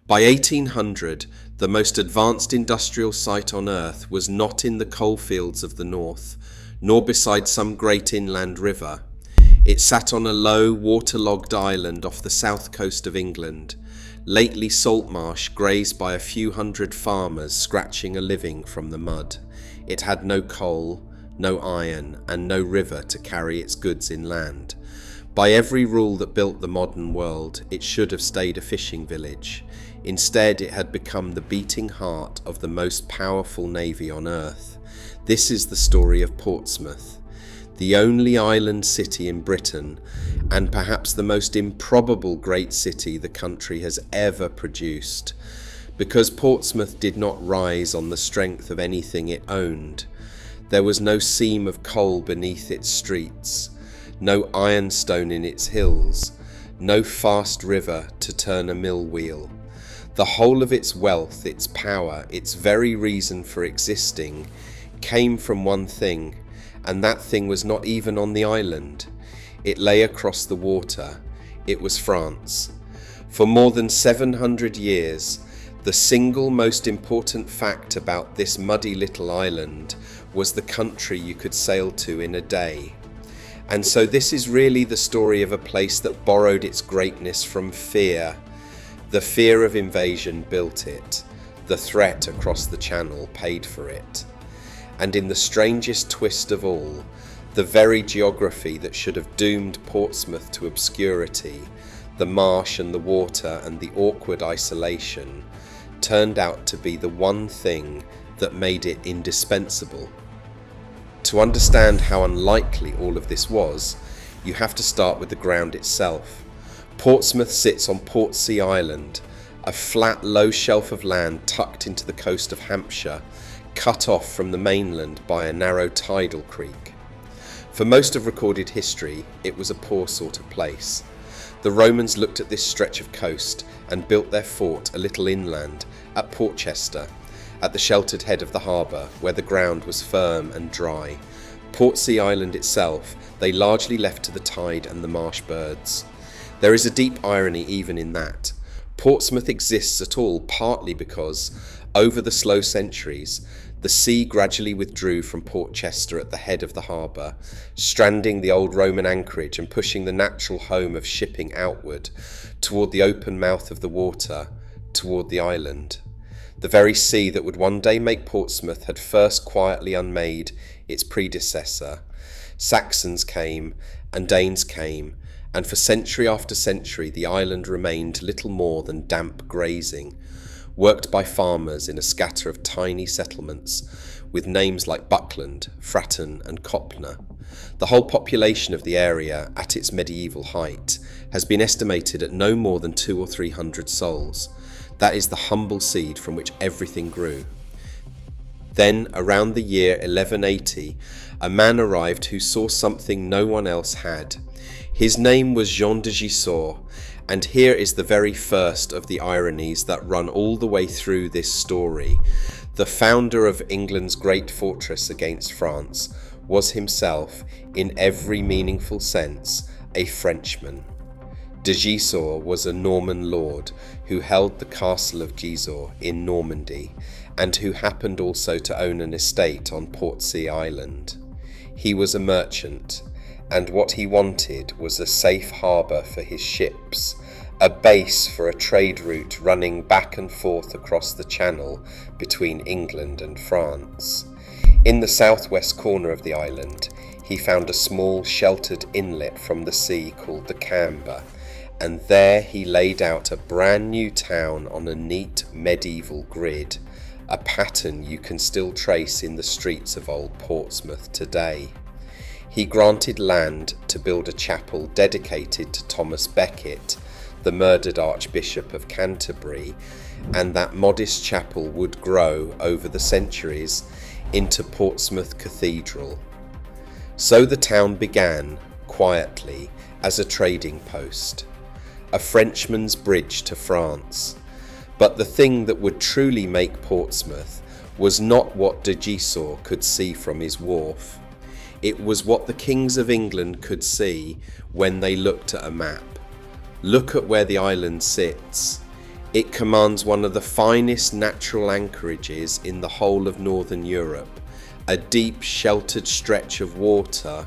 By 1800, the most advanced industrial site on Earth was not in the coalfields of the north, nor beside some great inland river. It sat on a low, waterlogged island off the south coast of England, lately salt marsh grazed by a few hundred farmers scratching a living from the mud. It had no coal, no iron, and no river to carry its goods inland. By every rule that built the modern world, it should have stayed a fishing village. Instead, it had become the beating heart of the most powerful navy on Earth. This is the story of Portsmouth, the only island city in Britain, and perhaps the most improbable great city the country has ever produced, because Portsmouth did not rise on the strength of anything it owned. There was no seam of coal beneath its streets, no ironstone in its hills, no fast river to turn a mill wheel. The whole of its wealth, its power, its very reason for existing, came from one thing, and that thing was not even on the island. It lay across the water. It was France. For more than 700 years, the single most important fact about this muddy little island was the country you could sail to in a day. And so this is really the story of a place that borrowed its greatness from fear. The fear of invasion built it. The threat across the channel paid for it. And in the strangest twist of all, the very geography that should have doomed Portsmouth to obscurity, the marsh and the water and the awkward isolation, turned out to be the one thing that made it indispensable. To understand how unlikely all of this was, you have to start with the ground itself. Portsmouth sits on Portsea Island, a flat, low shelf of land tucked into the coast of Hampshire, cut off from the mainland by a narrow tidal creek. For most of recorded history, it was a poor sort of place. The Romans looked at this stretch of coast and built their fort a little inland at Portchester, at the sheltered head of the harbour, where the ground was firm and dry. Portsea Island itself they largely left to the tide and the marsh birds. There is a deep irony even in that. Portsmouth exists at all partly because, over the slow centuries, the sea gradually withdrew from Portchester at the head of the harbour, stranding the old Roman anchorage and pushing the natural home of shipping outward, toward the open mouth of the water, toward the island. The very sea that would one day make Portsmouth had first quietly unmade its predecessor. Saxons came, and Danes came, and for century after century the island remained little more than damp grazing, worked by farmers in a scatter of tiny settlements with names like Buckland, Fratton and Copner. The whole population of the area at its medieval height has been estimated at no more than 200 or 300 souls. That is the humble seed from which everything grew. Then, around the year 1180, a man arrived who saw something no one else had. His name was Jean de Gisors, and here is the very first of the ironies that run all the way through this story. The founder of England's great fortress against France was himself, in every meaningful sense, a Frenchman. De Gisors was a Norman lord who held the castle of Gisors in Normandy, and who happened also to own an estate on Portsea Island. He was a merchant, and what he wanted was a safe harbour for his ships, a base for a trade route running back and forth across the channel between England and France. In the southwest corner of the island, he found a small sheltered inlet from the sea called the Camber, and there he laid out a brand new town on a neat medieval grid, a pattern you can still trace in the streets of old Portsmouth today. He granted land to build a chapel dedicated to Thomas Becket, the murdered Archbishop of Canterbury, and that modest chapel would grow over the centuries into Portsmouth Cathedral. So the town began, quietly, as a trading post, a Frenchman's bridge to France. But the thing that would truly make Portsmouth was not what de Gisors could see from his wharf. It was what the kings of England could see when they looked at a map. Look at where the island sits. It commands one of the finest natural anchorages in the whole of Northern Europe, a deep sheltered stretch of water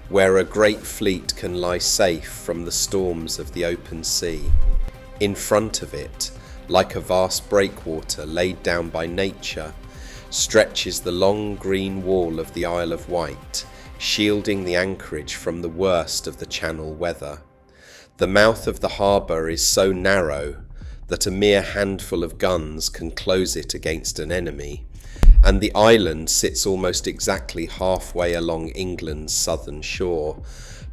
where a great fleet can lie safe from the storms of the open sea. In front of it, like a vast breakwater laid down by nature, stretches the long green wall of the Isle of Wight, shielding the anchorage from the worst of the Channel weather. The mouth of the harbour is so narrow that a mere handful of guns can close it against an enemy, and the island sits almost exactly halfway along England's southern shore,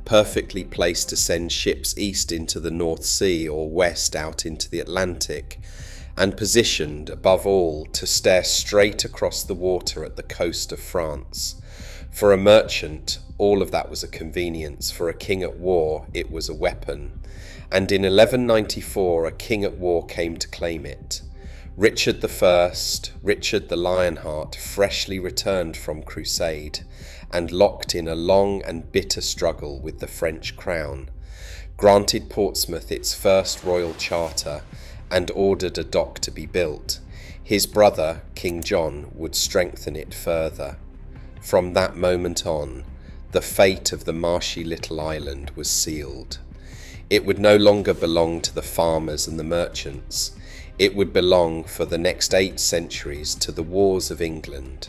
perfectly placed to send ships east into the North Sea or west out into the Atlantic, and positioned, above all, to stare straight across the water at the coast of France. For a merchant, all of that was a convenience. For a king at war, it was a weapon. And in 1194, a king at war came to claim it. Richard I, Richard the Lionheart, freshly returned from crusade, and locked in a long and bitter struggle with the French crown, granted Portsmouth its first royal charter, and ordered a dock to be built. His brother, King John, would strengthen it further. From that moment on, the fate of the marshy little island was sealed. It would no longer belong to the farmers and the merchants. It would belong for the next 8 centuries to the wars of England.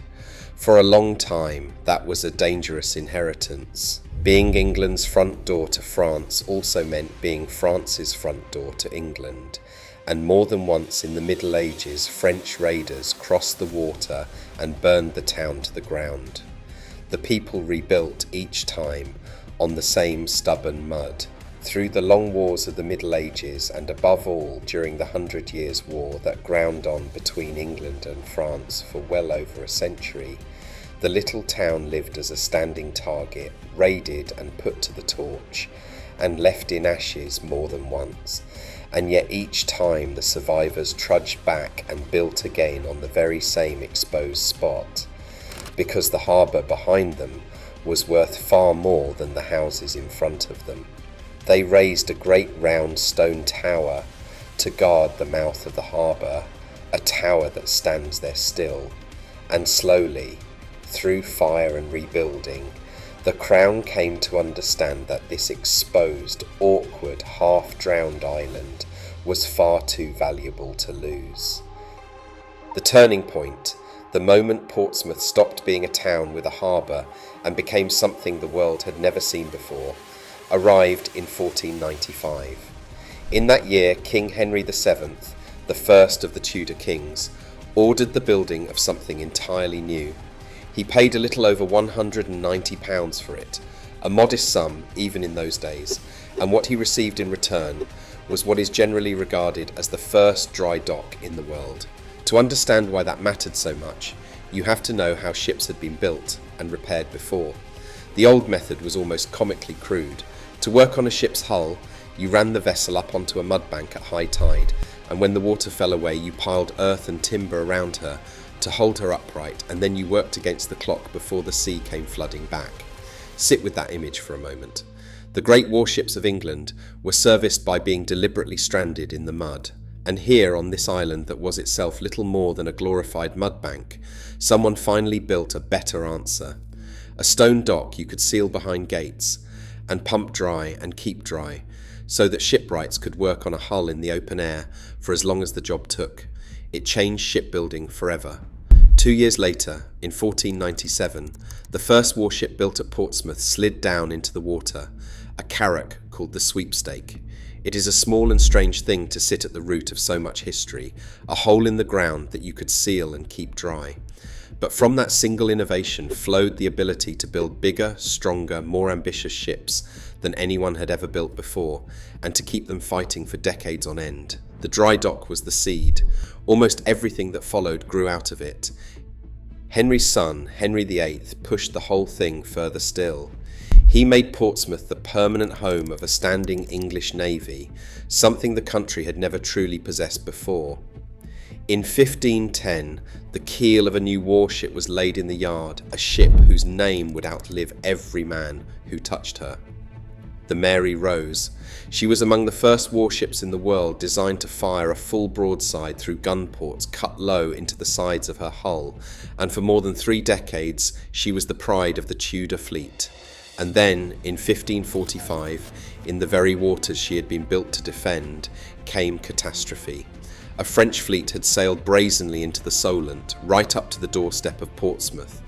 For a long time, that was a dangerous inheritance. Being England's front door to France also meant being France's front door to England. And more than once in the Middle Ages, French raiders crossed the water and burned the town to the ground. The people rebuilt each time on the same stubborn mud. Through the long wars of the Middle Ages, and above all during the 100 Years' War that ground on between England and France for well over a century, the little town lived as a standing target, raided and put to the torch, and left in ashes more than once. And yet each time the survivors trudged back and built again on the very same exposed spot, because the harbour behind them was worth far more than the houses in front of them. They raised a great round stone tower to guard the mouth of the harbour, a tower that stands there still, and slowly, through fire and rebuilding, the Crown came to understand that this exposed, awkward, half-drowned island was far too valuable to lose. The turning point, the moment Portsmouth stopped being a town with a harbour and became something the world had never seen before, arrived in 1495. In that year, King Henry VII, the first of the Tudor kings, ordered the building of something entirely new. He paid a little over £190 for it, a modest sum even in those days, and what he received in return was what is generally regarded as the first dry dock in the world. To understand why that mattered so much, you have to know how ships had been built and repaired before. The old method was almost comically crude. To work on a ship's hull, you ran the vessel up onto a mudbank at high tide, and when the water fell away, you piled earth and timber around her to hold her upright, and then you worked against the clock before the sea came flooding back. Sit with that image for a moment. The great warships of England were serviced by being deliberately stranded in the mud, and here on this island that was itself little more than a glorified mudbank, someone finally built a better answer. A stone dock you could seal behind gates, and pump dry and keep dry, so that shipwrights could work on a hull in the open air for as long as the job took. It changed shipbuilding forever. 2 years later, in 1497, the first warship built at Portsmouth slid down into the water, a carrack called the Sweepstake. It is a small and strange thing to sit at the root of so much history, a hole in the ground that you could seal and keep dry. But from that single innovation flowed the ability to build bigger, stronger, more ambitious ships than anyone had ever built before, and to keep them fighting for decades on end. The dry dock was the seed. Almost everything that followed grew out of it. Henry's son, Henry VIII, pushed the whole thing further still. He made Portsmouth the permanent home of a standing English navy, something the country had never truly possessed before. In 1510, the keel of a new warship was laid in the yard, a ship whose name would outlive every man who touched her. the Mary Rose. She was among the first warships in the world designed to fire a full broadside through gun ports cut low into the sides of her hull, and for more than 3 decades she was the pride of the Tudor fleet. And then, in 1545, in the very waters she had been built to defend, came catastrophe. A French fleet had sailed brazenly into the Solent, right up to the doorstep of Portsmouth.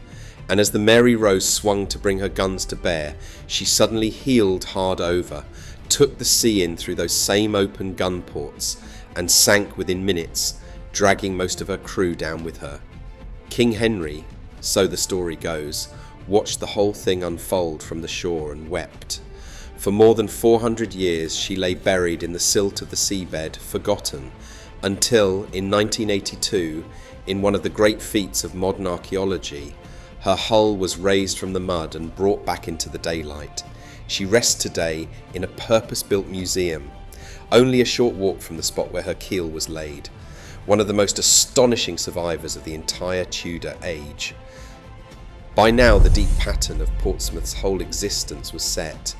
And as the Mary Rose swung to bring her guns to bear, she suddenly heeled hard over, took the sea in through those same open gun ports, and sank within minutes, dragging most of her crew down with her. King Henry, so the story goes, watched the whole thing unfold from the shore and wept. For more than 400 years she lay buried in the silt of the seabed, forgotten, until in 1982, in one of the great feats of modern archaeology, her hull was raised from the mud and brought back into the daylight. She rests today in a purpose-built museum, only a short walk from the spot where her keel was laid, one of the most astonishing survivors of the entire Tudor age. By now the deep pattern of Portsmouth's whole existence was set.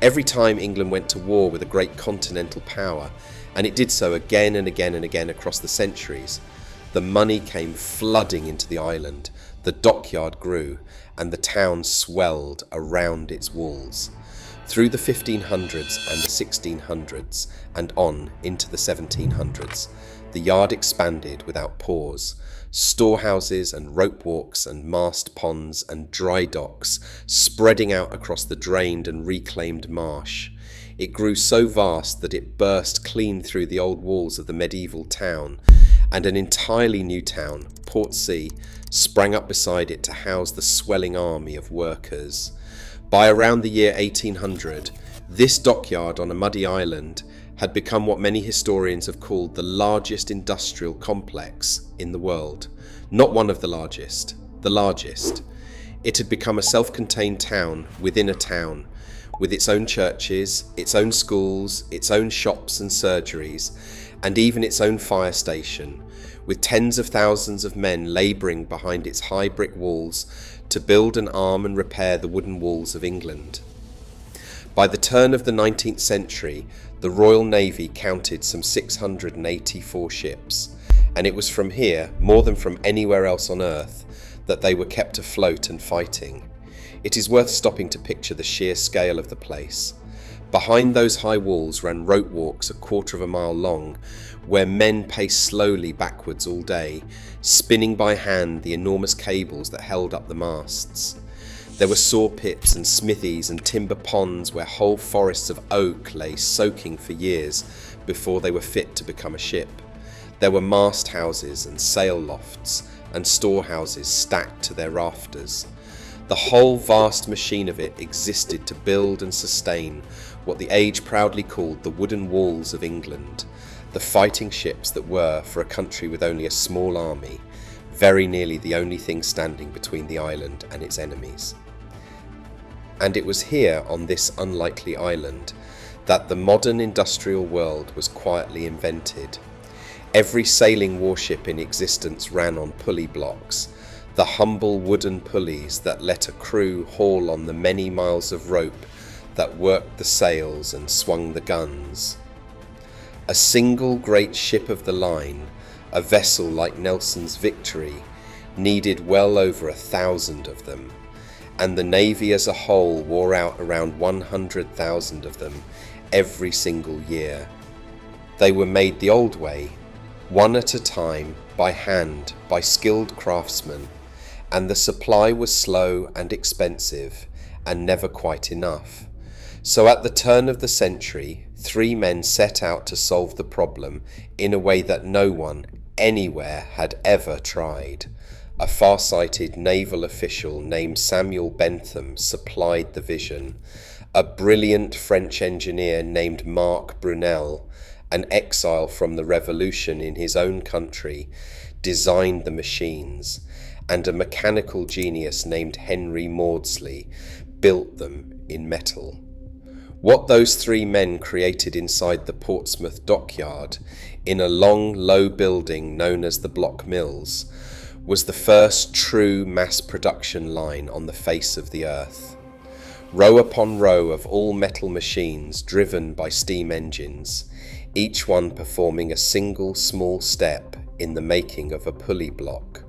Every time England went to war with a great continental power, and it did so again and again and again across the centuries, the money came flooding into the island, the dockyard grew, and the town swelled around its walls. Through the 1500s and the 1600s, and on into the 1700s, the yard expanded without pause. Storehouses and rope walks and mast ponds and dry docks spreading out across the drained and reclaimed marsh. It grew so vast that it burst clean through the old walls of the medieval town, and an entirely new town, Portsea, sprang up beside it to house the swelling army of workers. By around the year 1800, this dockyard on a muddy island had become what many historians have called the largest industrial complex in the world. Not one of the largest, the largest. It had become a self-contained town within a town, with its own churches, its own schools, its own shops and surgeries, and even its own fire station, with tens of thousands of men labouring behind its high brick walls to build and arm and repair the wooden walls of England. By the turn of the 19th century, the Royal Navy counted some 684 ships, and it was from here, more than from anywhere else on earth, that they were kept afloat and fighting. It is worth stopping to picture the sheer scale of the place. Behind those high walls ran rope walks a quarter of a mile long, where men paced slowly backwards all day, spinning by hand the enormous cables that held up the masts. There were saw pits and smithies and timber ponds where whole forests of oak lay soaking for years before they were fit to become a ship. There were mast houses and sail lofts and storehouses stacked to their rafters. The whole vast machine of it existed to build and sustain what the age proudly called the wooden walls of England, the fighting ships that were, for a country with only a small army, very nearly the only thing standing between the island and its enemies. And it was here, on this unlikely island, that the modern industrial world was quietly invented. Every sailing warship in existence ran on pulley blocks, the humble wooden pulleys that let a crew haul on the many miles of rope that worked the sails and swung the guns. A single great ship of the line, a vessel like Nelson's Victory, needed well over 1,000 of them, and the Navy as a whole wore out around 100,000 of them every single year. They were made the old way, one at a time, by hand, by skilled craftsmen, and the supply was slow and expensive, and never quite enough. So at the turn of the century, 3 men set out to solve the problem in a way that no one, anywhere, had ever tried. A far-sighted naval official named Samuel Bentham supplied the vision. A brilliant French engineer named Marc Brunel, an exile from the revolution in his own country, designed the machines, and a mechanical genius named Henry Maudslay built them in metal. What those 3 men created inside the Portsmouth dockyard, in a long, low building known as the Block Mills, was the first true mass production line on the face of the earth. Row upon row of all-metal machines driven by steam engines, each one performing a single small step in the making of a pulley block,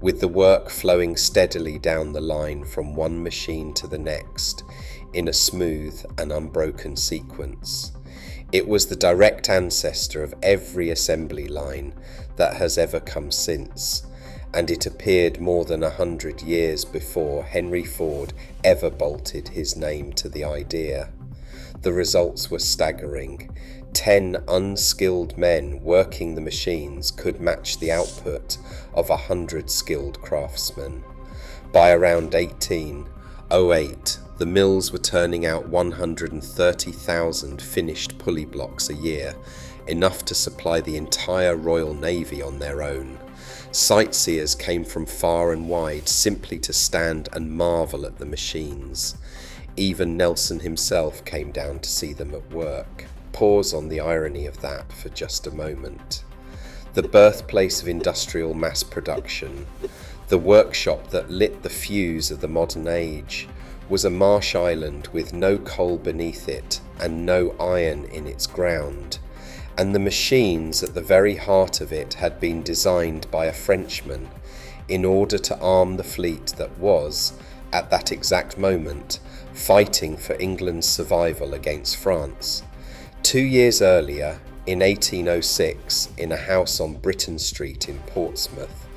with the work flowing steadily down the line from one machine to the next in a smooth and unbroken sequence. It was the direct ancestor of every assembly line that has ever come since, and it appeared more than 100 years before Henry Ford ever bolted his name to the idea. The results were staggering. 10 unskilled men working the machines could match the output of 100 skilled craftsmen. By around 1808, the mills were turning out 130,000 finished pulley blocks a year, enough to supply the entire Royal Navy on their own. Sightseers came from far and wide simply to stand and marvel at the machines. Even Nelson himself came down to see them at work. Pause on the irony of that for just a moment. The birthplace of industrial mass production, the workshop that lit the fuse of the modern age, was a marsh island with no coal beneath it and no iron in its ground. And the machines at the very heart of it had been designed by a Frenchman in order to arm the fleet that was, at that exact moment, fighting for England's survival against France. 2 years earlier, in 1806, in a house on Britain Street in Portsmouth,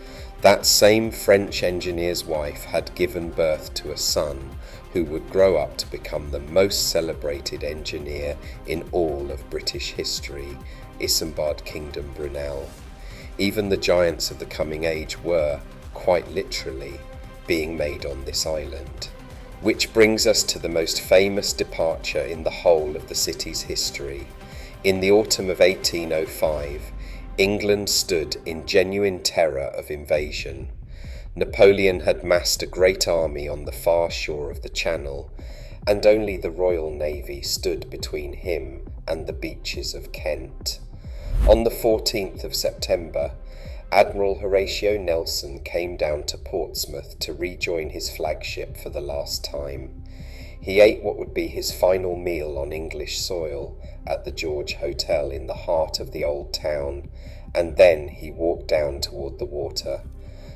that same French engineer's wife had given birth to a son who would grow up to become the most celebrated engineer in all of British history, Isambard Kingdom Brunel. Even the giants of the coming age were, quite literally, being made on this island. Which brings us to the most famous departure in the whole of the city's history. In the autumn of 1805, England stood in genuine terror of invasion. Napoleon had massed a great army on the far shore of the Channel, and only the Royal Navy stood between him and the beaches of Kent. On the 14th of September, Admiral Horatio Nelson came down to Portsmouth to rejoin his flagship for the last time. He ate what would be his final meal on English soil at the George Hotel in the heart of the old town, and then he walked down toward the water.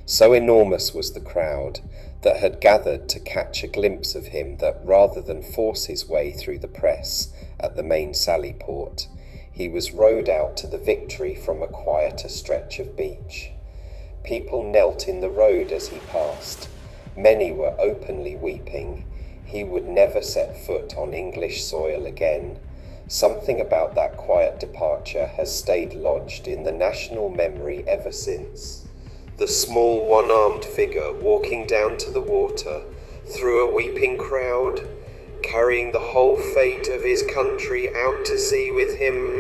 So enormous was the crowd that had gathered to catch a glimpse of him that rather than force his way through the press at the main sally port, he was rowed out to the Victory from a quieter stretch of beach. People knelt in the road as he passed. Many were openly weeping. He would never set foot on English soil again. Something about that quiet departure has stayed lodged in the national memory ever since. The small one-armed figure walking down to the water through a weeping crowd, carrying the whole fate of his country out to sea with him.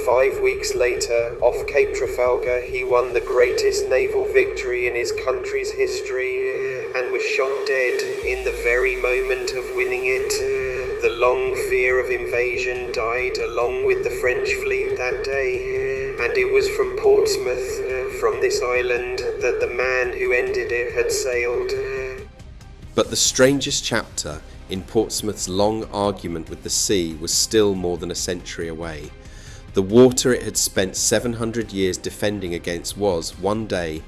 5 weeks later, off Cape Trafalgar, he won the greatest naval victory in his country's history and was shot dead in the very moment of winning it. The long fear of invasion died along with the French fleet that day, and it was from Portsmouth, from this island, that the man who ended it had sailed. But the strangest chapter in Portsmouth's long argument with the sea was still more than a century away. The water it had spent 700 years defending against was, one day,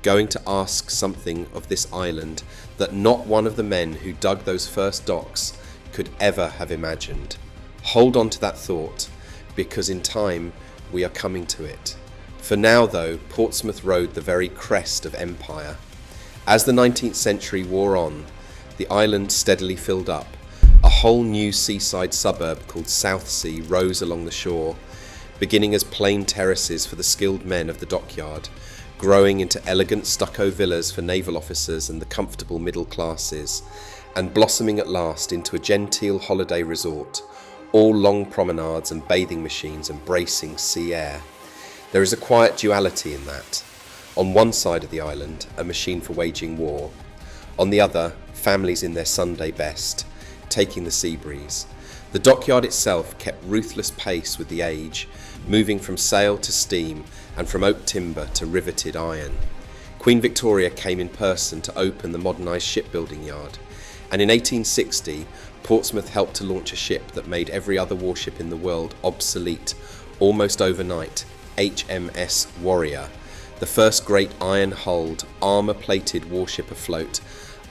going to ask something of this island that not one of the men who dug those first docks could ever have imagined. Hold on to that thought, because in time we are coming to it. For now, though, Portsmouth rode the very crest of empire. As the 19th century wore on, the island steadily filled up. A whole new seaside suburb called Southsea rose along the shore, beginning as plain terraces for the skilled men of the dockyard, growing into elegant stucco villas for naval officers and the comfortable middle classes, and blossoming at last into a genteel holiday resort, all long promenades and bathing machines and bracing sea air. There is a quiet duality in that. On one side of the island, a machine for waging war. On the other, families in their Sunday best, taking the sea breeze. The dockyard itself kept ruthless pace with the age, moving from sail to steam and from oak timber to riveted iron. Queen Victoria came in person to open the modernised shipbuilding yard. And in 1860, Portsmouth helped to launch a ship that made every other warship in the world obsolete almost overnight, HMS Warrior, the first great iron-hulled, armour-plated warship afloat,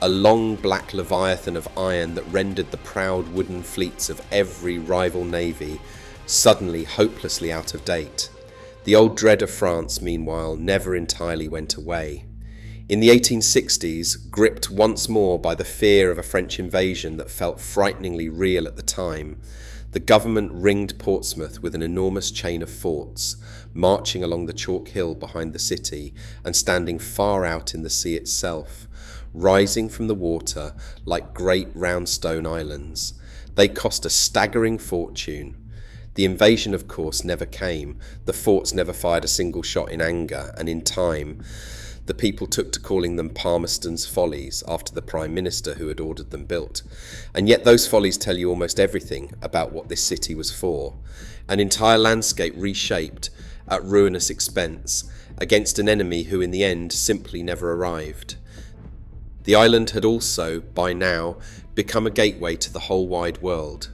a long black leviathan of iron that rendered the proud wooden fleets of every rival navy suddenly hopelessly out of date. The old dread of France, meanwhile, never entirely went away. In the 1860s, gripped once more by the fear of a French invasion that felt frighteningly real at the time, the government ringed Portsmouth with an enormous chain of forts, marching along the chalk hill behind the city and standing far out in the sea itself, rising from the water like great round stone islands. They cost a staggering fortune. The invasion, of course, never came. The forts never fired a single shot in anger, and in time, the people took to calling them Palmerston's Follies, after the Prime Minister who had ordered them built. And yet those follies tell you almost everything about what this city was for. An entire landscape reshaped at ruinous expense against an enemy who in the end simply never arrived. The island had also, by now, become a gateway to the whole wide world.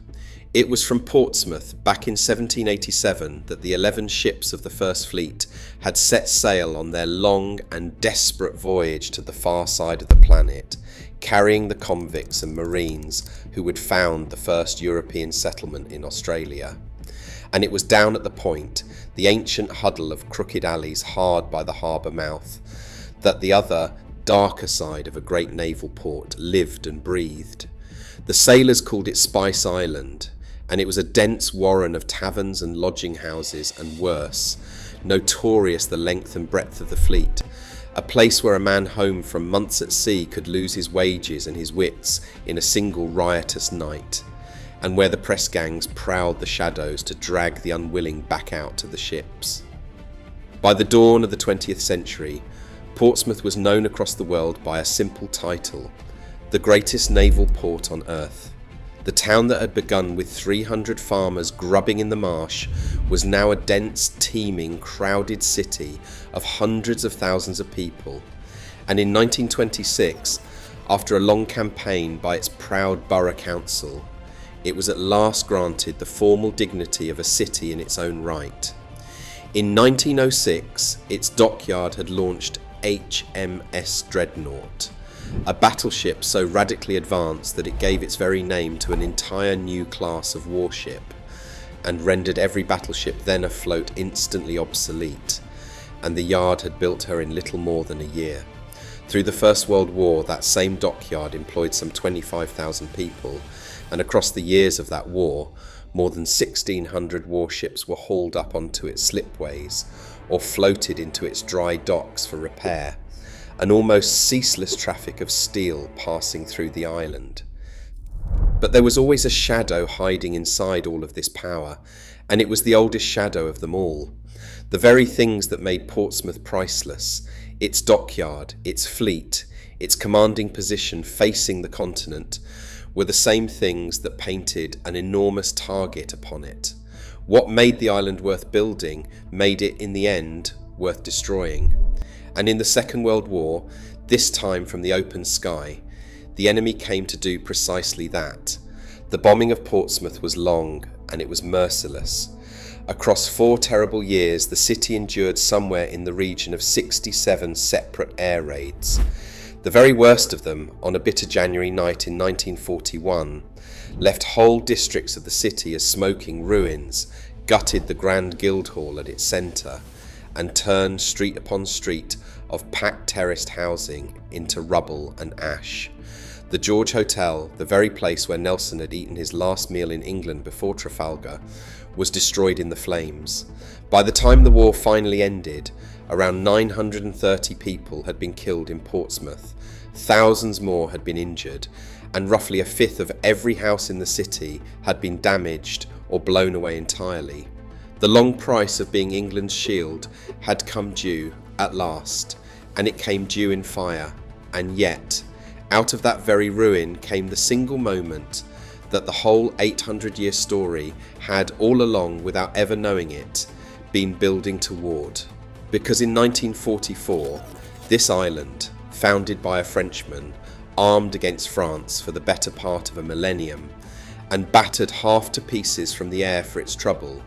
It was from Portsmouth back in 1787 that the 11 ships of the First Fleet had set sail on their long and desperate voyage to the far side of the planet, carrying the convicts and marines who would found the first European settlement in Australia. And it was down at the Point, the ancient huddle of crooked alleys hard by the harbour mouth, that the other, darker side of a great naval port lived and breathed. The sailors called it Spice Island, and it was a dense warren of taverns and lodging houses and worse, notorious the length and breadth of the fleet, a place where a man home from months at sea could lose his wages and his wits in a single riotous night, and where the press gangs prowled the shadows to drag the unwilling back out to the ships. By the dawn of the 20th century, Portsmouth was known across the world by a simple title: the greatest naval port on earth. The town that had begun with 300 farmers grubbing in the marsh was now a dense, teeming, crowded city of hundreds of thousands of people. And in 1926, after a long campaign by its proud borough council, it was at last granted the formal dignity of a city in its own right. In 1906, its dockyard had launched HMS Dreadnought, a battleship so radically advanced that it gave its very name to an entire new class of warship, and rendered every battleship then afloat instantly obsolete, and the yard had built her in little more than a year. Through the First World War, that same dockyard employed some 25,000 people, and across the years of that war, more than 1,600 warships were hauled up onto its slipways, or floated into its dry docks for repair, an almost ceaseless traffic of steel passing through the island. But there was always a shadow hiding inside all of this power, and it was the oldest shadow of them all. The very things that made Portsmouth priceless, its dockyard, its fleet, its commanding position facing the continent, were the same things that painted an enormous target upon it. What made the island worth building made it, in the end, worth destroying. And in the Second World War, this time from the open sky, the enemy came to do precisely that. The bombing of Portsmouth was long, and it was merciless. Across 4 terrible years, the city endured somewhere in the region of 67 separate air raids. The very worst of them, on a bitter January night in 1941, left whole districts of the city as smoking ruins, gutted the Grand Guildhall at its centre, and turned street upon street of packed terraced housing into rubble and ash. The George Hotel, the very place where Nelson had eaten his last meal in England before Trafalgar, was destroyed in the flames. By the time the war finally ended, around 930 people had been killed in Portsmouth, thousands more had been injured, and roughly a fifth of every house in the city had been damaged or blown away entirely. The long price of being England's shield had come due at last, and it came due in fire, and yet, out of that very ruin came the single moment that the whole 800-year story had all along, without ever knowing it, been building toward. Because in 1944, this island, founded by a Frenchman, armed against France for the better part of a millennium, and battered half to pieces from the air for its trouble,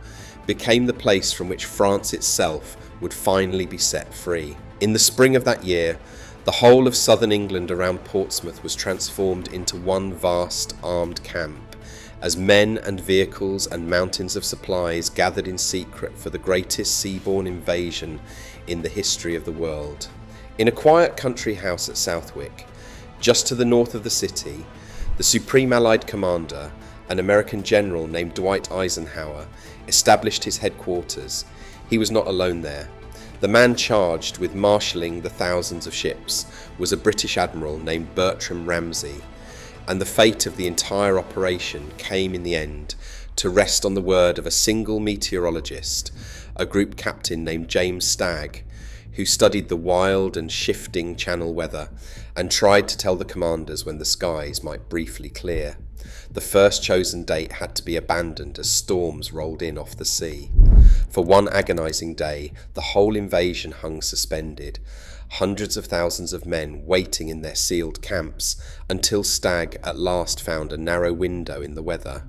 became the place from which France itself would finally be set free. In the spring of that year, the whole of southern England around Portsmouth was transformed into one vast armed camp, as men and vehicles and mountains of supplies gathered in secret for the greatest seaborne invasion in the history of the world. In a quiet country house at Southwick, just to the north of the city, the Supreme Allied Commander, an American general named Dwight Eisenhower, established his headquarters. He was not alone there. The man charged with marshalling the thousands of ships was a British admiral named Bertram Ramsay, and the fate of the entire operation came in the end to rest on the word of a single meteorologist, a group captain named James Stagg, who studied the wild and shifting Channel weather and tried to tell the commanders when the skies might briefly clear. The first chosen date had to be abandoned as storms rolled in off the sea. For one agonizing day, the whole invasion hung suspended, hundreds of thousands of men waiting in their sealed camps until Stagg at last found a narrow window in the weather.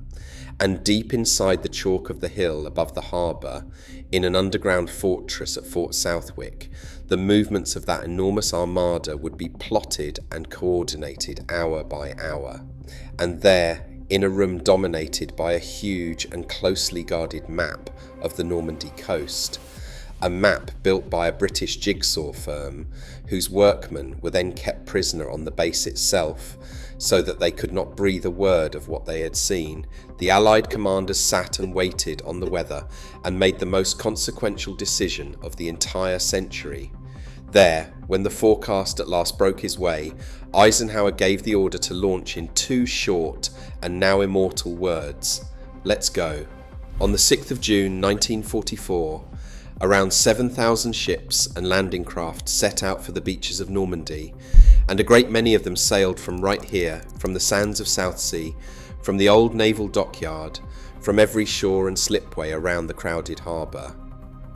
And deep inside the chalk of the hill above the harbour, in an underground fortress at Fort Southwick, the movements of that enormous armada would be plotted and coordinated hour by hour. And there, in a room dominated by a huge and closely guarded map of the Normandy coast, a map built by a British jigsaw firm, whose workmen were then kept prisoner on the base itself, so that they could not breathe a word of what they had seen, the Allied commanders sat and waited on the weather and made the most consequential decision of the entire century. There, when the forecast at last broke his way, Eisenhower gave the order to launch in two short and now immortal words: "Let's go." On the 6th of June 1944, around 7,000 ships and landing craft set out for the beaches of Normandy, and a great many of them sailed from right here, from the sands of Southsea, from the old naval dockyard, from every shore and slipway around the crowded harbour.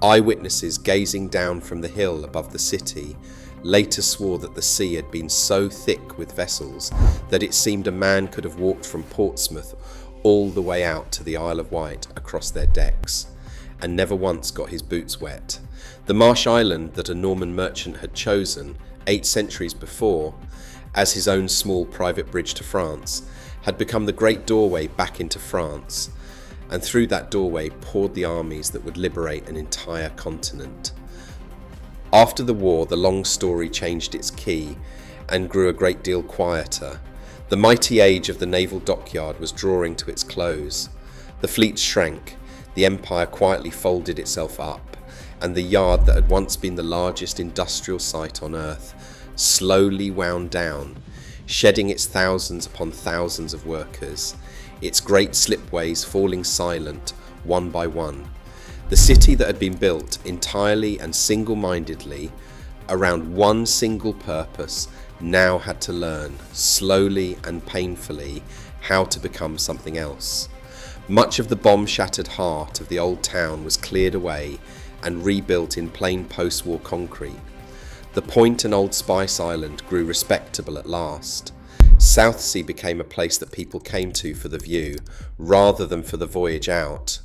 Eyewitnesses gazing down from the hill above the city later swore that the sea had been so thick with vessels that it seemed a man could have walked from Portsmouth all the way out to the Isle of Wight across their decks, and never once got his boots wet. The Marsh island that a Norman merchant had chosen 8 centuries before as his own small private bridge to France had become the great doorway back into France, and through that doorway poured the armies that would liberate an entire continent. After the war, the long story changed its key and grew a great deal quieter. The mighty age of the naval dockyard was drawing to its close. The fleet shrank, the empire quietly folded itself up, and the yard that had once been the largest industrial site on earth slowly wound down, shedding its thousands upon thousands of workers, its great slipways falling silent one by one. The city that had been built entirely and single-mindedly around one single purpose now had to learn, slowly and painfully, how to become something else. Much of the bomb-shattered heart of the old town was cleared away and rebuilt in plain post-war concrete. The Point and Old Spice Island grew respectable at last. Southsea became a place that people came to for the view, rather than for the voyage out.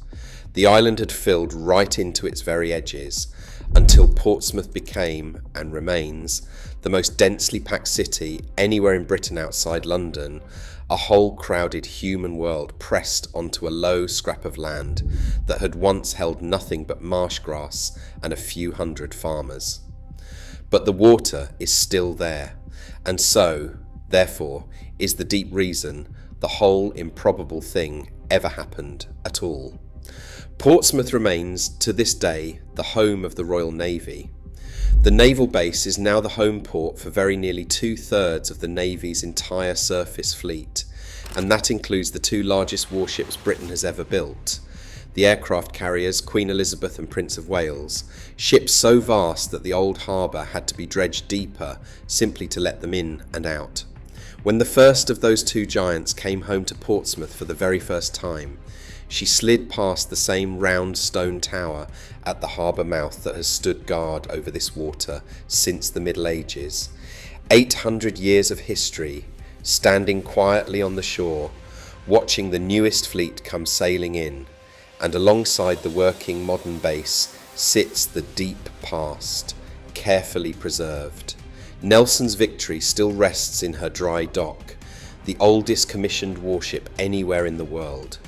The island had filled right into its very edges, until Portsmouth became, and remains, the most densely packed city anywhere in Britain outside London, a whole crowded human world pressed onto a low scrap of land that had once held nothing but marsh grass and a few hundred farmers. But the water is still there, and so, therefore, is the deep reason the whole improbable thing ever happened at all. Portsmouth remains, to this day, the home of the Royal Navy. The naval base is now the home port for very nearly 2/3 of the Navy's entire surface fleet, and that includes the 2 largest warships Britain has ever built, the aircraft carriers Queen Elizabeth and Prince of Wales, ships so vast that the old harbour had to be dredged deeper simply to let them in and out. When the first of those 2 giants came home to Portsmouth for the very first time, She slid past the same round stone tower at the harbour mouth that has stood guard over this water since the Middle Ages. 800 years of history, standing quietly on the shore, watching the newest fleet come sailing in, and alongside the working modern base sits the deep past, carefully preserved. Nelson's Victory still rests in her dry dock, the oldest commissioned warship anywhere in the world.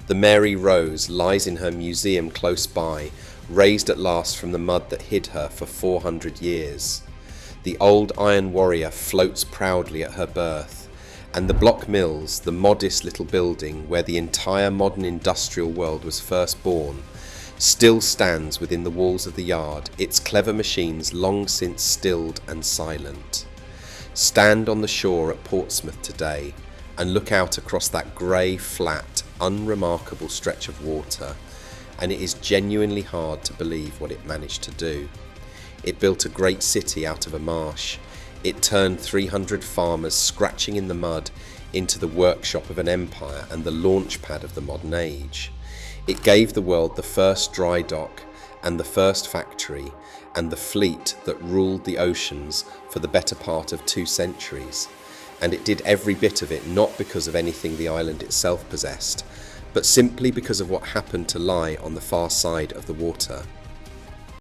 The Mary Rose lies in her museum close by, raised at last from the mud that hid her for 400 years. The old Iron Warrior floats proudly at her berth, and the Block Mills, the modest little building where the entire modern industrial world was first born, still stands within the walls of the yard, its clever machines long since stilled and silent. Stand on the shore at Portsmouth today and look out across that grey, flat, unremarkable stretch of water, and it is genuinely hard to believe what it managed to do. It built a great city out of a marsh. It turned 300 farmers scratching in the mud into the workshop of an empire and the launch pad of the modern age. It gave the world the first dry dock and the first factory and the fleet that ruled the oceans for the better part of 2 centuries. And it did every bit of it not because of anything the island itself possessed, but simply because of what happened to lie on the far side of the water.